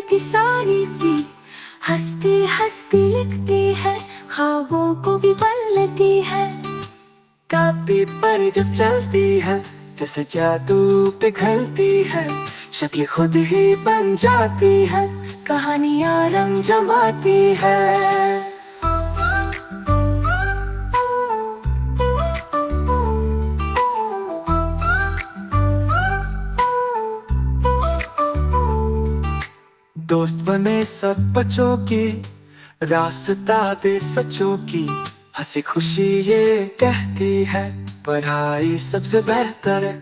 की सारी सी, हंसती हंसती लिखती है, ख्वाबों को भी पलती है। कापी पर जब चलती है जैसे जादू पिघलती है, शक्ल खुद ही बन जाती है, कहानियां रंग जमाती है। दोस्त बने सब बच्चों की, रास्ता दे सच्चों की, हंसी खुशी ये कहती है, पढ़ाई सबसे बेहतर है।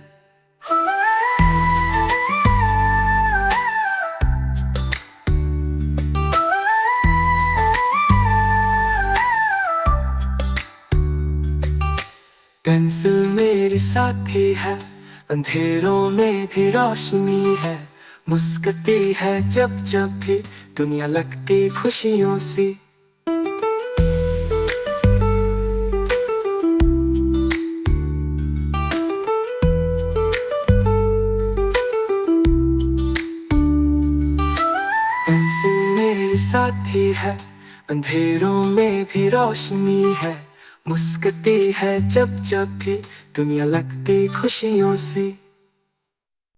पेंसिल मेरी साथी है, अंधेरों में भी रोशनी है, मुस्कुराती है जब जब भी दुनिया लगती खुशियों सी। पेंसिल मेरी साथी है, अंधेरों में भी रोशनी है, मुस्कुराती है जब जब भी दुनिया लगती खुशियों सी।